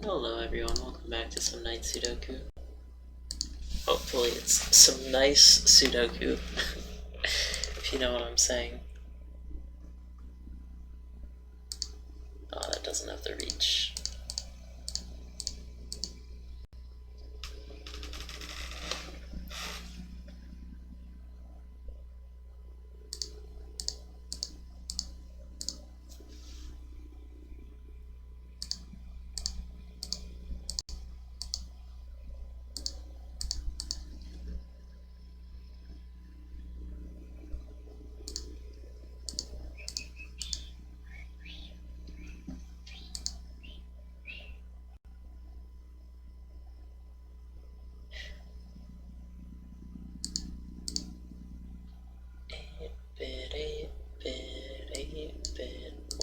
Hello everyone, welcome back to some night Sudoku. Hopefully it's some nice Sudoku, if you know what I'm saying. Oh, that doesn't have the reach.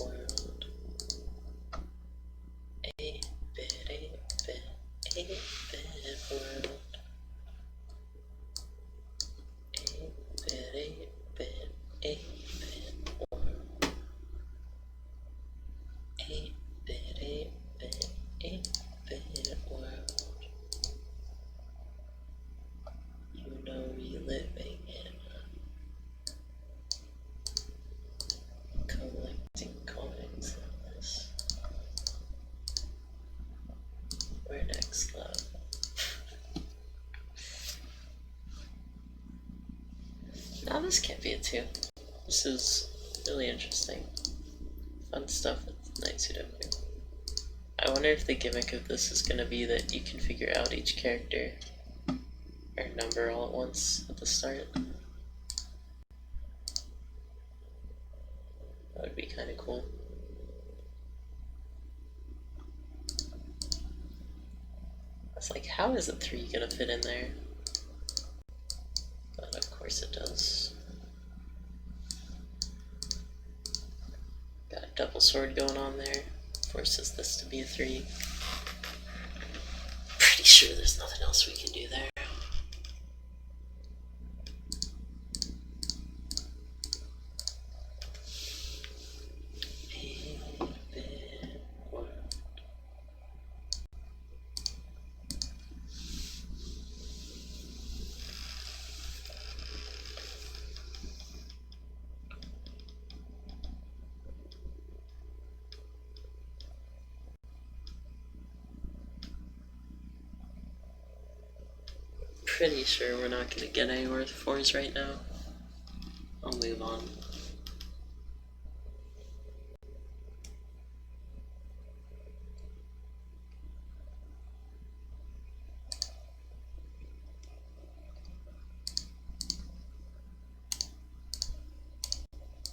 World. A bit world. You know we living in collecting coins in this. We're next level. Now this can't be a 2. This is really interesting. Fun stuff with Night Sudoku. I wonder if the gimmick of this is going to be that you can figure out each character or number all at once at the start. That would be kind of cool. It's like, how is a 3 going to fit in there? But of course it does. Got a double sword going on there. Forces this to be a 3. Pretty sure there's nothing else we can do there. Pretty sure we're not going to get anywhere with 4s right now. I'll move on.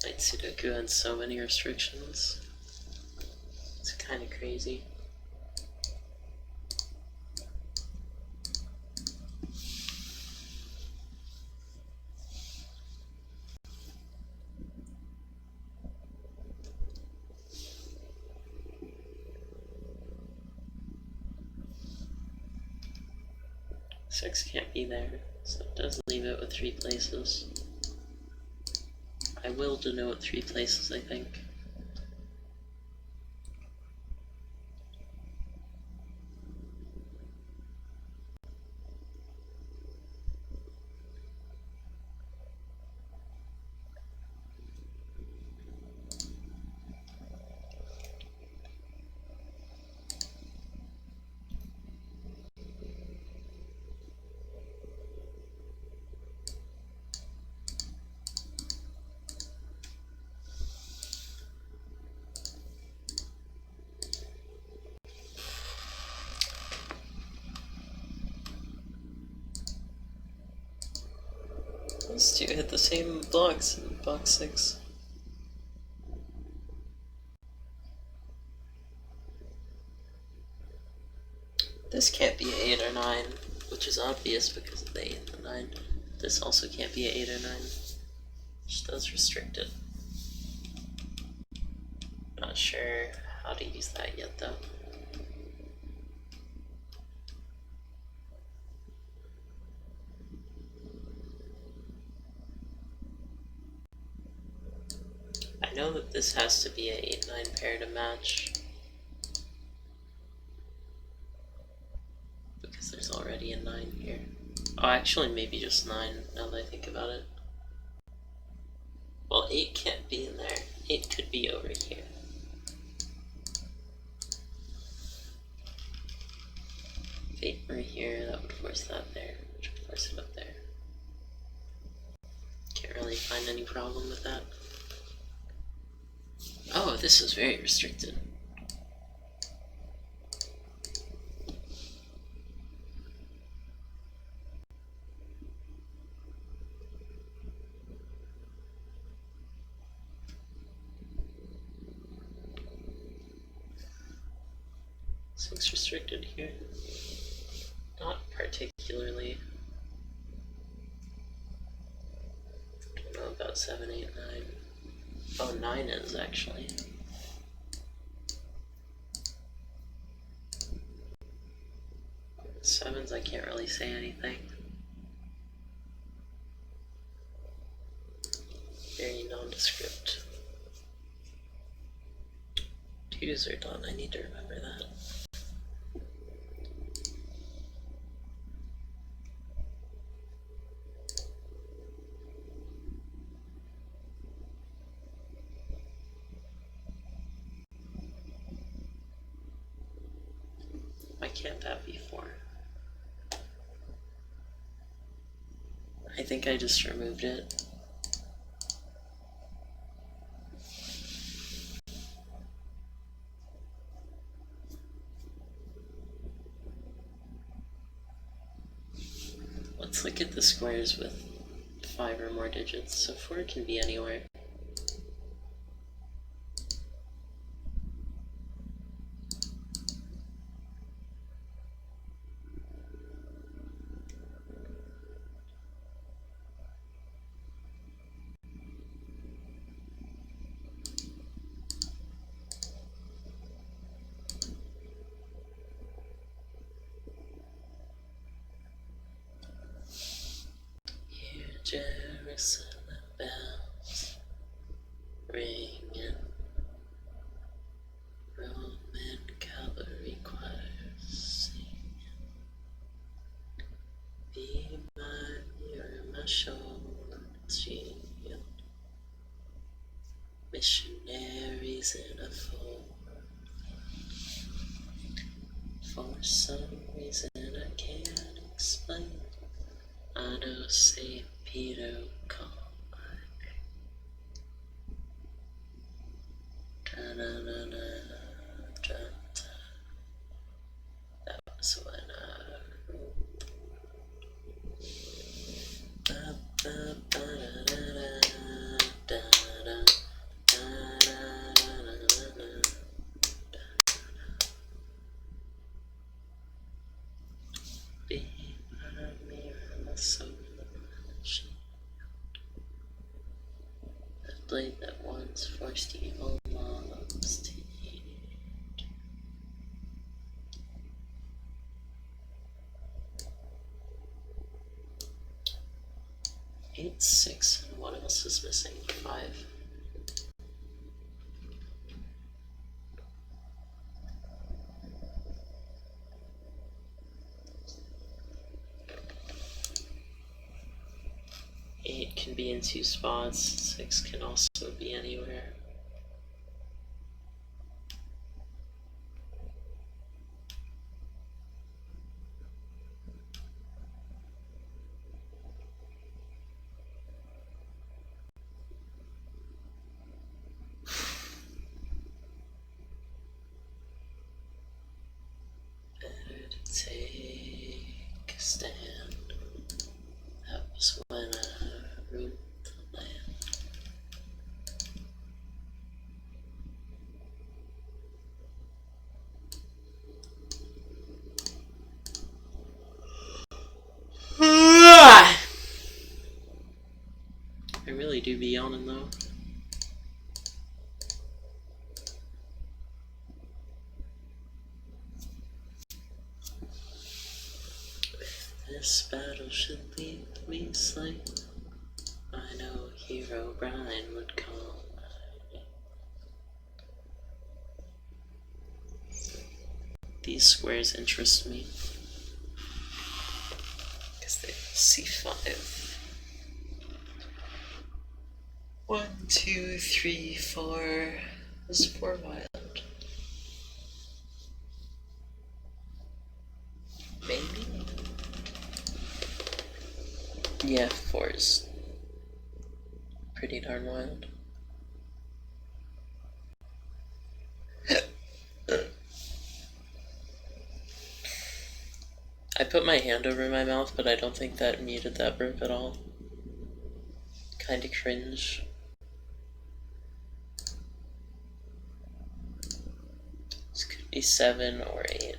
Night Sudoku had so many restrictions. It's kind of crazy. Six can't be there, so it does leave it with 3 places. I will denote 3 places, I think. Those 2 hit the same blocks in box 6. This can't be an 8 or 9, which is obvious because of the 8 and the 9. This also can't be an 8 or 9, which does restrict it. Not sure how to use that yet though. I know that this has to be an 8-9 pair to match. Oh, actually, maybe just 9, now that I think about it. Well, 8 can't be in there. 8 could be over here. If 8 were here, that would force that there, which would force it up there. Can't really find any problem with that. Oh, this is very restricted. This looks restricted here. Not particularly. Don't know about 7, 8, 9. Oh, 9 is actually. Sevens, I can't really say anything. Very nondescript. 2s are done, I need to remember that. Why can't that be 4? I think I just removed it. Let's look at the squares with 5 or more digits, so 4 can be anywhere. Jerusalem bells ringing, Roman cavalry choirs singing. Be my mirror, my shoulder shield. Missionaries in a fold. For some reason I can't explain, I know St. Peter called my name. That was when I wrote. Be my mirror, my soul, my shield. That blade that once forced evil mobs to yield. 8, 6, and what else is missing? 5. Eight can be in 2 spots, 6 can also be anywhere. Better to take a stand. That was when I ruled the land. I really do be yawning though. If this battle should leave me slain, I know Hero Brian would call my name. These squares interest me because they C5. 1, 2, 3, 4. Is 4 wild? Maybe? Yeah, 4 is pretty darn wild. I put my hand over my mouth, but I don't think that muted that burp at all. Kinda cringe. This could be 7 or 8.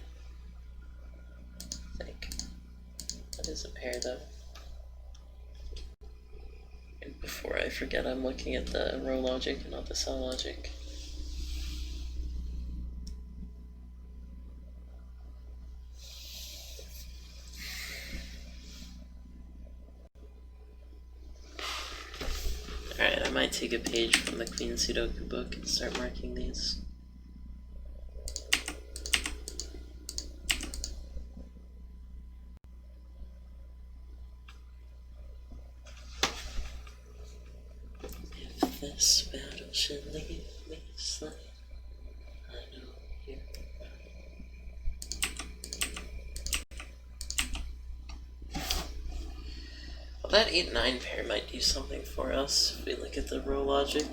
I think. That is a pair though. And before I forget, I'm looking at the row logic and not the cell logic. Alright, I might take a page from the Queen Sudoku book and start marking these. If this battle should leave me slain, I know you're right. Well, that 8-9 pair might do something for us if we look at the row logic.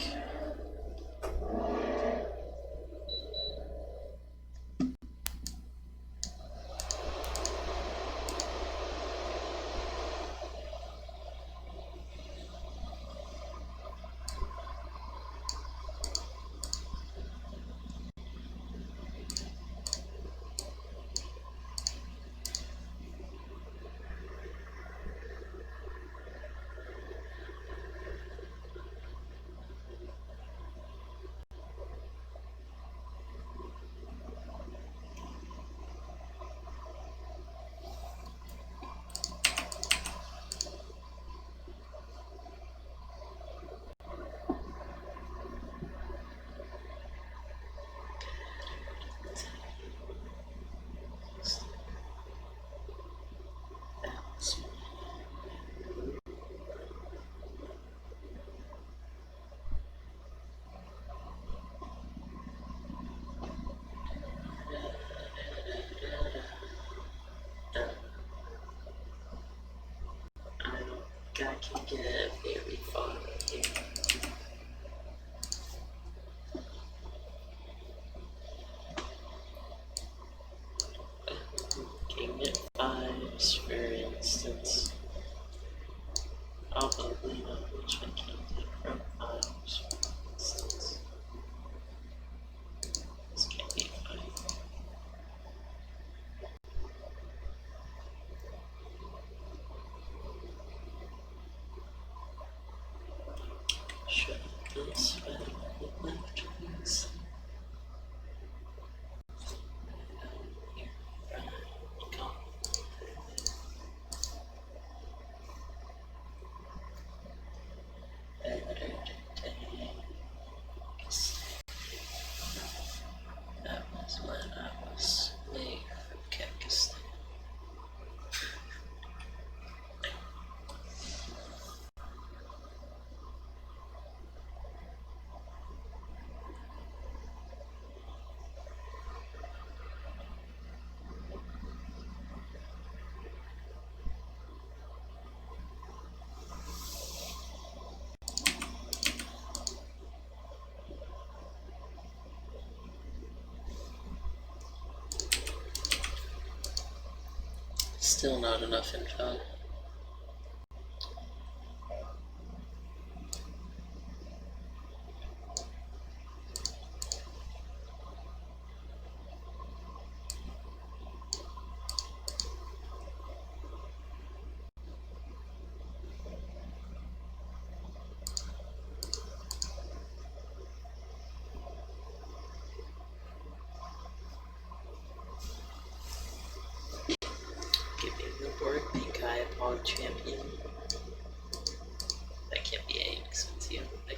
I can get very far here. Looking at 5s, for instance. Probably not which I can take from 5s, for instance. This can't be 5. Should this better with left wings? That was when I was late from Kyrgyzstan. Still not enough info. Giving the board pink eye upon champion. That can't be 8 because it's the other thing.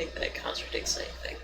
think that contradicts anything.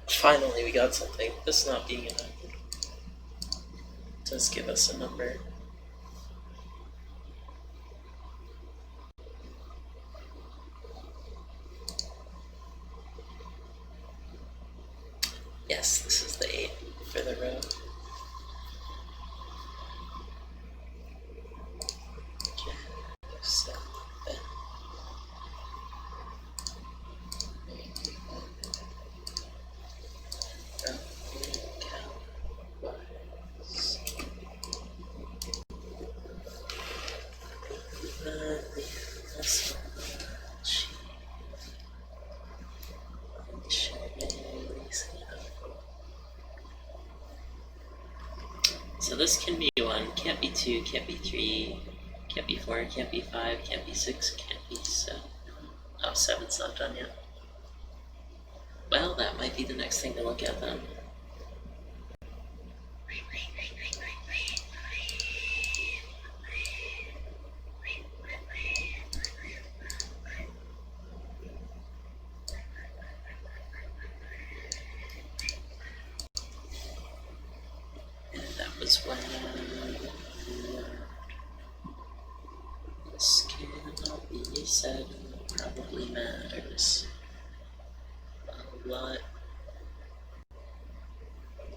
Finally, we got something. This not being enough does give us a number. Yes, this is the 8 for the row. Okay, 7. So this can be 1, can't be 2, can't be 3, can't be 4, can't be 5, can't be 6, can't be 7. Oh, 7's not done yet. Well, that might be the next thing to look at then. And that was when this cannot be said probably matters a lot.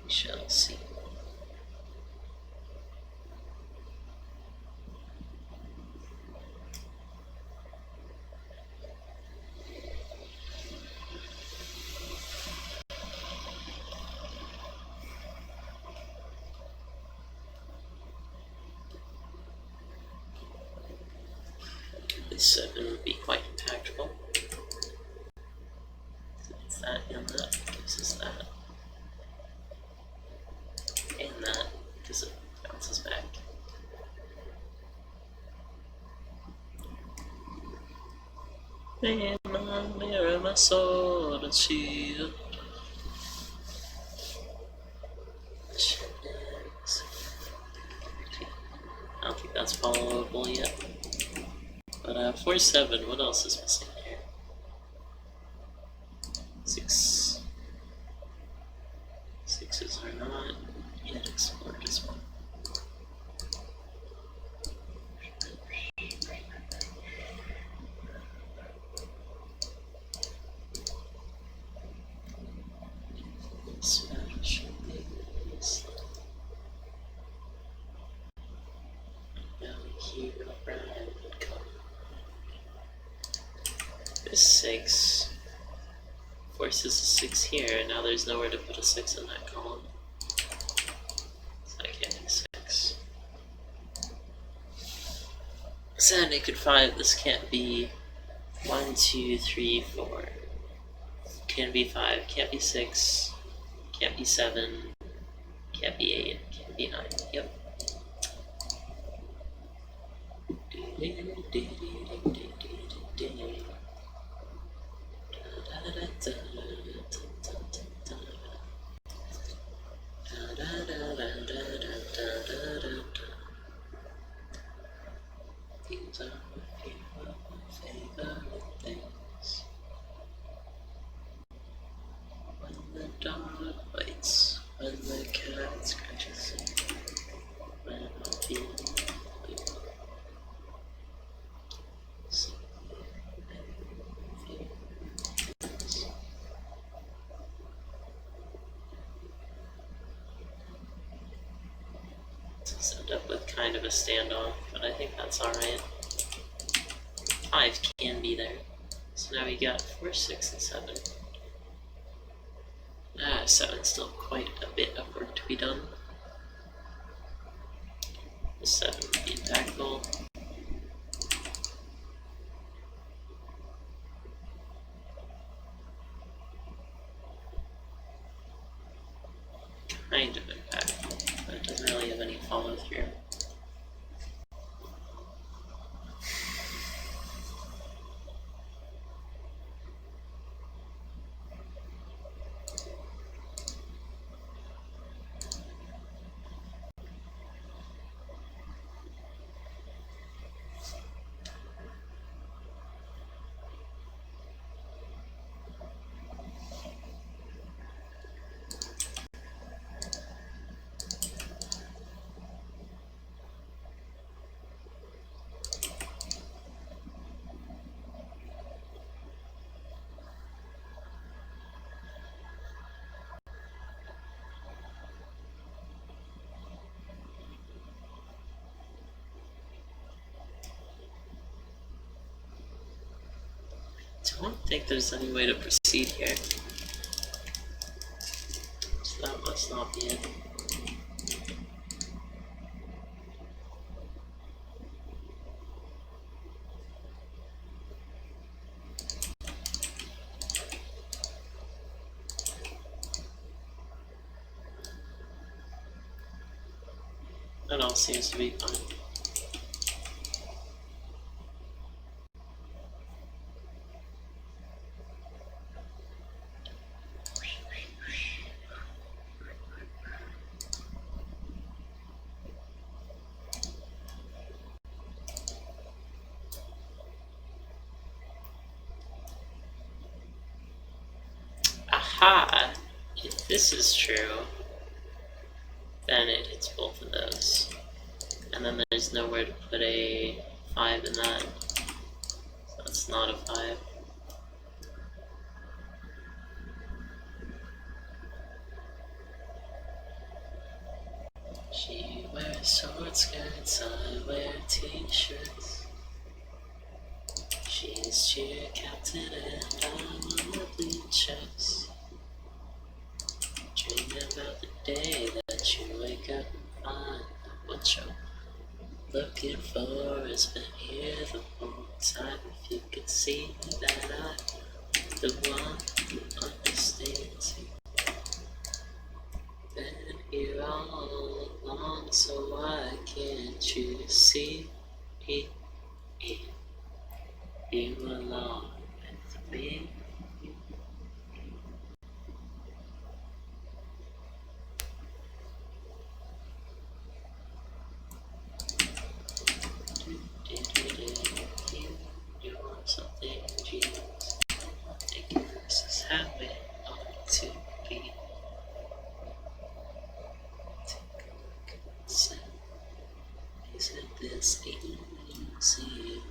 We shall see. This 7 would be quite impactful. It's that and that gives us that. And that because it bounces back. Man, my mirror, my sword and shield. I don't think that's followable yet. But 4-7, what else is missing here? 6. 6s are not yet explored as well. Spanish things. Down here, around, come. This 6 forces a 6 here, and now there's nowhere to put a 6 in that column. So I can't do 6. So naked 5, this can't be 1, 2, 3, 4. Can't be 5, can't be 6, can't be 7, can't be 8, can't be 9. Yep. These are a few of my favorite things. When the dog bites, when the cat scratches, when I feel blue. So, end up with kind of a standoff, but I think that's alright. 5 can be there. So now we got 4, 6, and 7. 7 still quite a bit of work to be done. The 7 would be impactful. Kind of impactful, but it doesn't really have any follow through. I don't think there's any way to proceed here. So that must not be it. That all seems to be fine. Aha! If this is true, then it hits both of those. And then there's nowhere to put a 5 in that. So it's not a 5. She wears short skirts, I wear t-shirts. She's cheer captain and I'm on the bleachers. Dream about the day that you wake up and find that what you're looking for has been here the whole time. If you could see that I'm the one who understands you, been here all along, so why can't you see me? You along with me. You want something, Jesus? I think this is how it ought to be. Take a look and say, isn't this easy?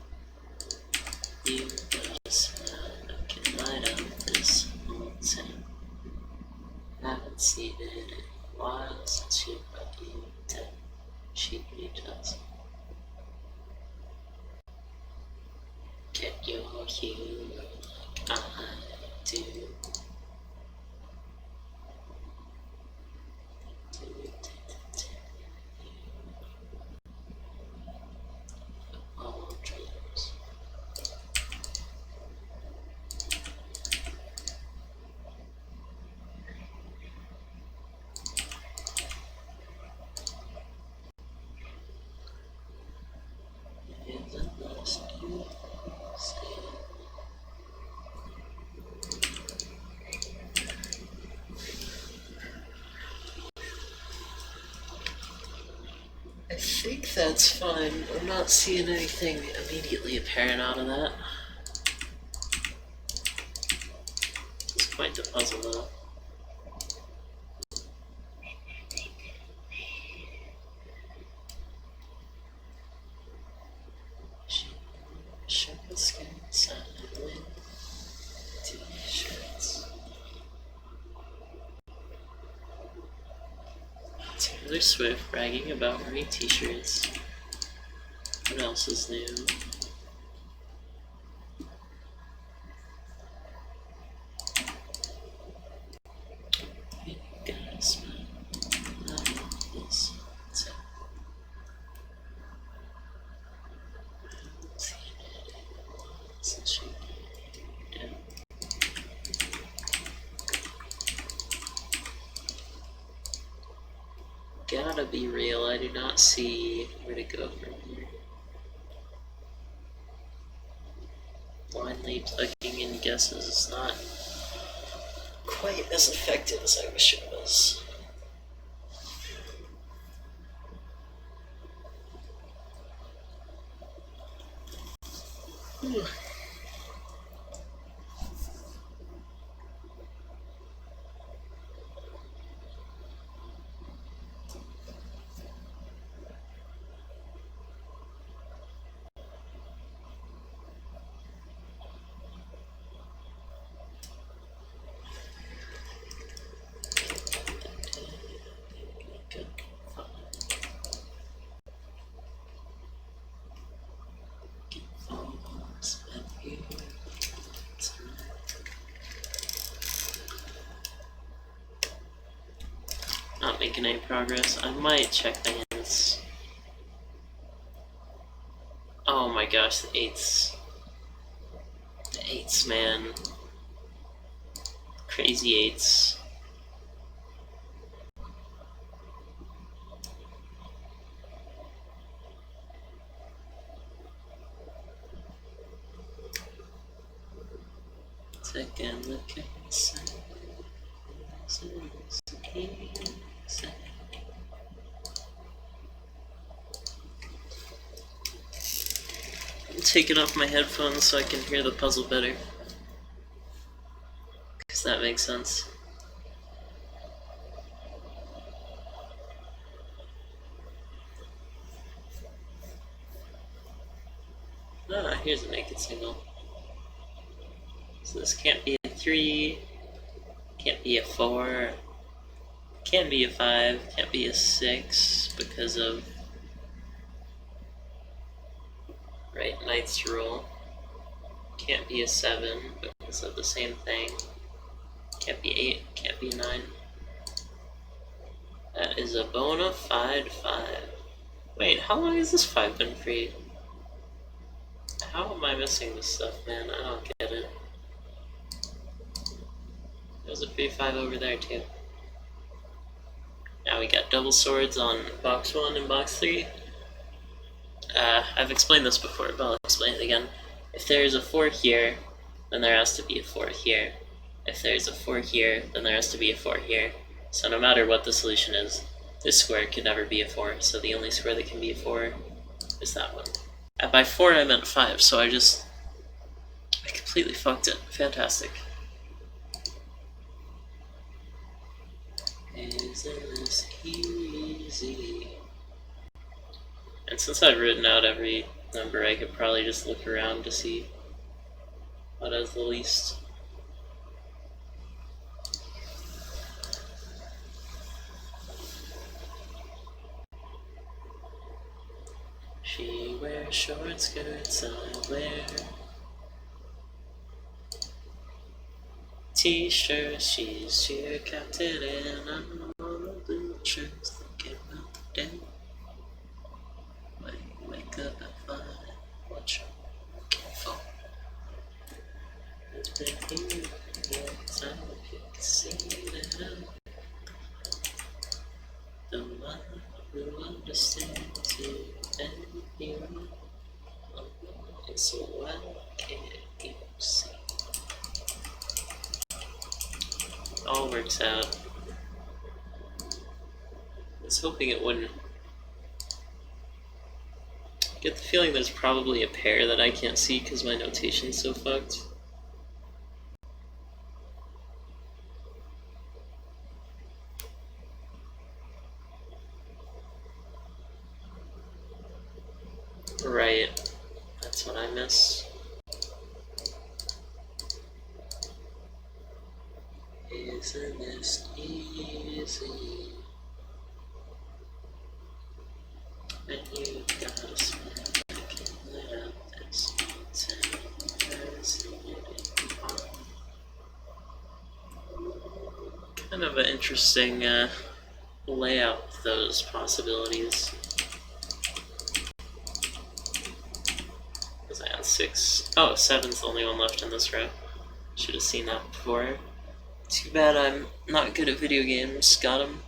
You got a smile that can light up this whole town. Haven't seen it in a while since you got you down. She does. Get your humor like I do. Football dreams. Isn't this easy? I think that's fine. I'm not seeing anything immediately apparent out of that. It's quite the puzzle though. Shirt skin side with t-shirts. Taylor Swift bragging about wearing t-shirts. What else is new? Gotta be real, I do not see where to go from here. Blindly plugging in guesses is not quite as effective as I wish it was. Whew. Not making any progress. I might check my hints. Oh my gosh, the eights. The eights, man. Crazy eights. Second look at the sun. I'm taking off my headphones so I can hear the puzzle better. Because that makes sense. Ah, here's a naked single. So this can't be a 3, can't be a 4, can't be a 5, can't be a 6 because of Knight's rule. Can't be a 7 because of the same thing. Can't be 8, can't be 9. That is a bona fide 5. Wait, how long has this 5 been free? How am I missing this stuff, man? I don't get it. There's a free 5 over there, too. Now we got double swords on box 1 and box 3. I've explained this before, but I'll explain it again. If there's a 4 here, then there has to be a 4 here. If there's a 4 here, then there has to be a 4 here. So no matter what the solution is, this square could never be a 4, so the only square that can be a 4 is that one. By 4 I meant 5, so I completely fucked it. Fantastic. Isn't this easy? And since I've written out every number, I could probably just look around to see what has the least. She wears short skirts, I wear t-shirts. She's cheer captain and I'm on the blue shirts, thinking about the day. When you wake up at 5, watch your looking for. It's been here a long time, if you can see that I'm the one who understands you and you. And so why can't you see? It all works out. I was hoping it wouldn't. I get the feeling there's probably a pair that I can't see because my notation's so fucked. Right. That's what I miss. Isn't this easy? kind of an interesting layout with those possibilities. Because I had 6. Oh, 7's the only one left in this row. Should have seen that before. Too bad I'm not good at video games. Got him.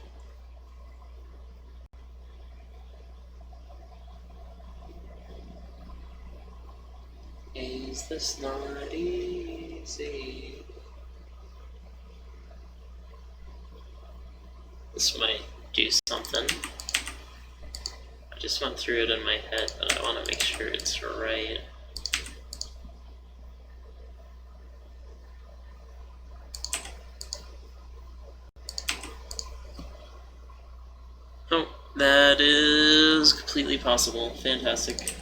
Is this not easy? This might do something. I just went through it in my head, but I want to make sure it's right. Oh, that is completely possible. Fantastic.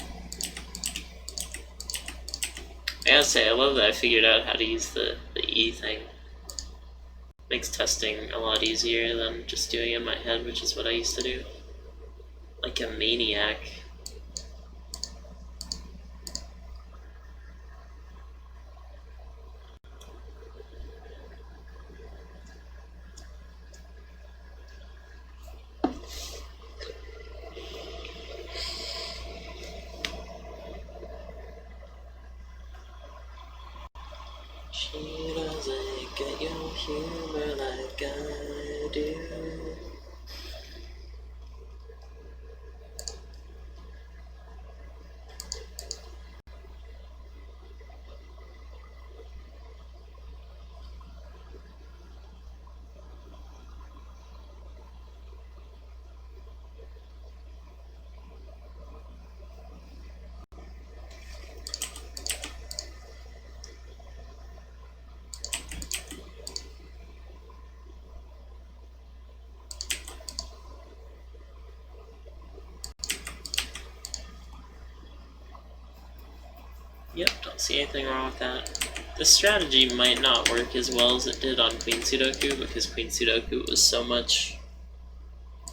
I gotta say, I love that I figured out how to use the E thing. Makes testing a lot easier than just doing it in my head, which is what I used to do. Like a maniac. She doesn't get your humor like I do. Yep, don't see anything wrong with that. This strategy might not work as well as it did on Queen Sudoku because Queen Sudoku was so much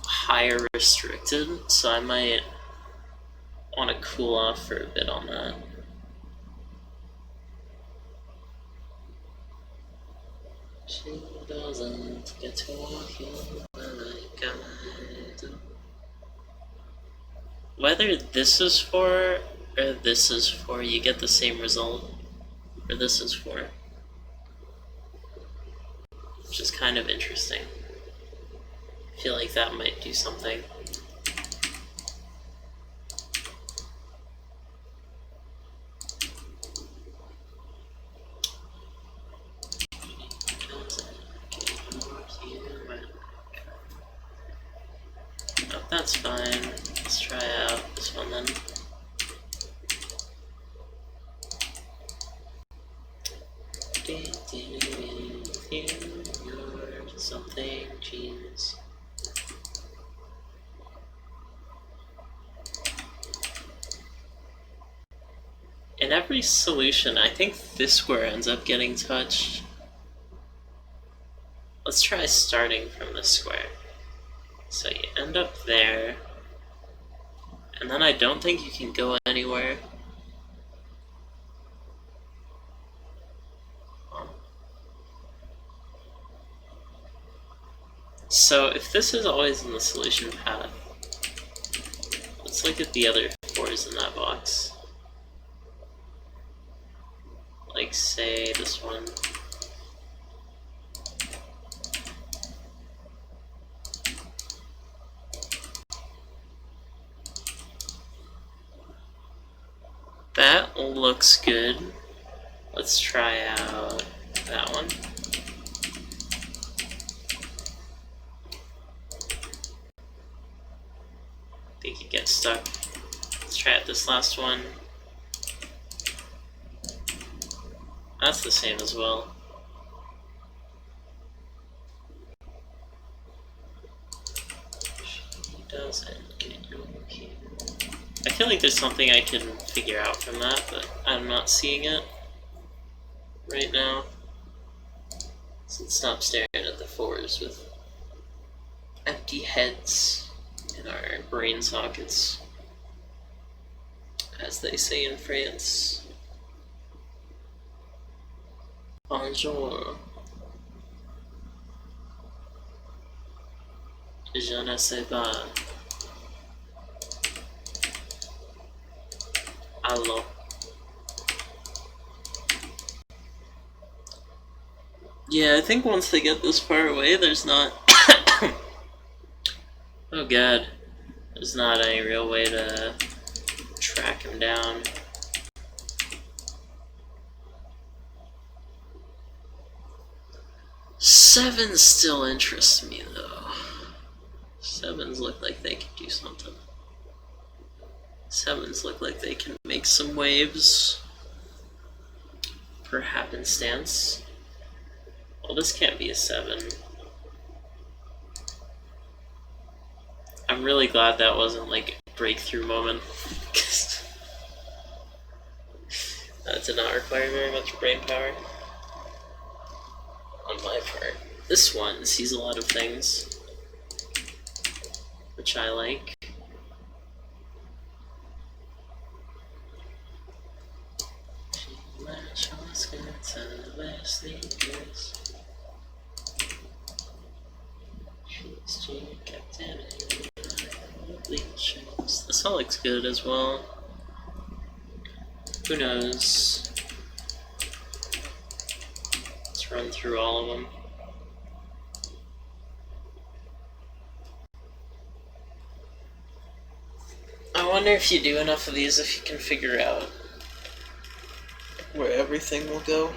higher restricted, so I might want to cool off for a bit on that. She doesn't get to walk in like I do. Whether this is for or this is for, you get the same result. Or this is for. Which is kind of interesting. I feel like that might do something. Oh, that's fine. Let's try out this one then. You're something genius. In every solution, I think this square ends up getting touched. Let's try starting from this square. So you end up there, and then I don't think you can go anywhere. So if this is always in the solution path, let's look at the other 4s in that box. Like, say, this one. That looks good. Let's try out that one. I think you get stuck. Let's try out this last one. That's the same as well. She doesn't get your humor. I feel like there's something I can figure out from that, but I'm not seeing it right now. So let's stop staring at the 4s with empty heads in our brain sockets, as they say in France. Bonjour. Je ne sais pas. Allo. Yeah, I think once they get this far away, there's not... Oh god. There's not any real way to track him down. Sevens still interests me, though. Sevens look like they can do something. Sevens look like they can make some waves. For happenstance. Well, this can't be a 7. I'm really glad that wasn't like a breakthrough moment. That did not require very much brain power on my part. This one sees a lot of things, which I like. This all looks good as well. Who knows? Let's run through all of them. I wonder if you do enough of these, if you can figure out where everything will go.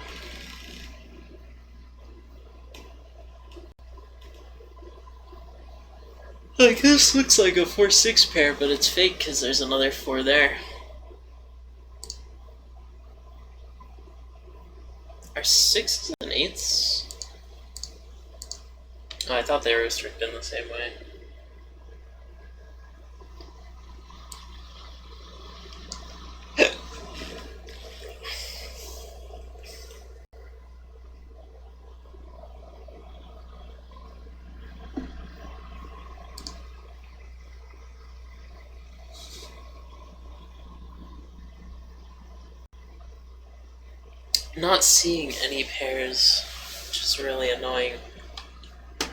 Like, this looks like a 4-6 pair, but it's fake because there's another 4 there. Are 6s and 8s? Oh, I thought they were restricted in the same way. Not seeing any pairs, which is really annoying. But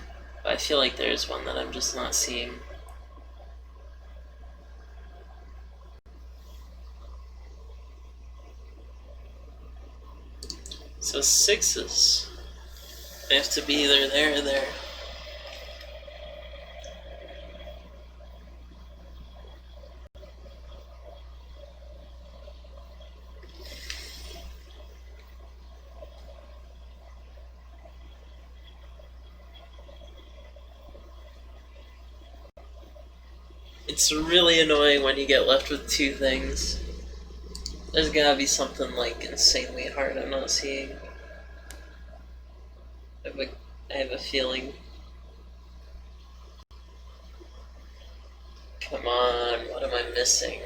I feel like there's one that I'm just not seeing. So 6s. They have to be either there or there. It's really annoying when you get left with 2 things. There's gotta be something like insanely hard I'm not seeing. I have a feeling. Come on, what am I missing?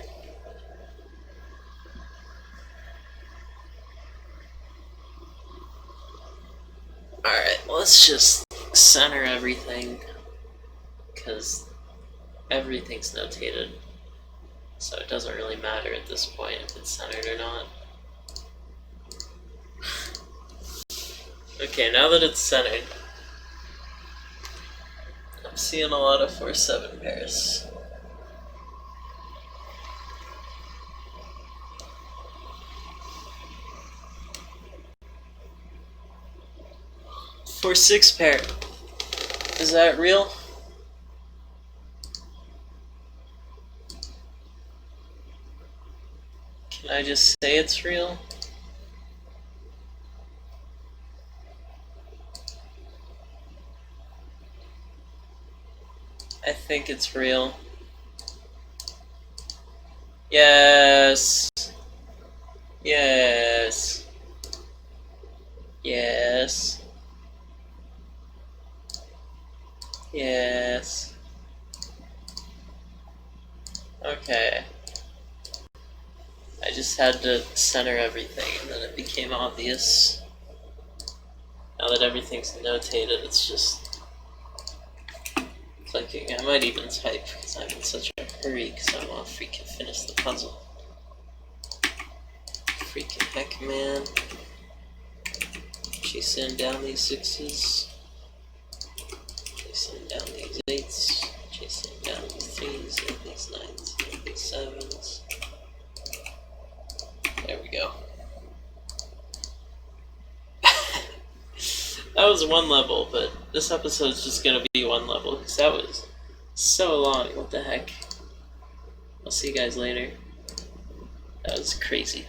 Alright, let's just center everything, because everything's notated, so it doesn't really matter at this point if it's centered or not. Okay, now that it's centered, I'm seeing a lot of 4-7 pairs. For 6 pair. Is that real? Can I just say it's real? I think it's real. Yes. Yes. Yes. Yes. Okay. I just had to center everything and then it became obvious. Now that everything's notated, it's just clicking. I might even type because I'm in such a hurry because I want to freaking finish the puzzle. Freaking heck, man. Chasing down these 6s. Chasing down these 8s. got these 3s, and these 9s, and these 7s. There we go. That was one level, but this episode's just gonna be one level, because that was so long. What the heck? I'll see you guys later. That was crazy.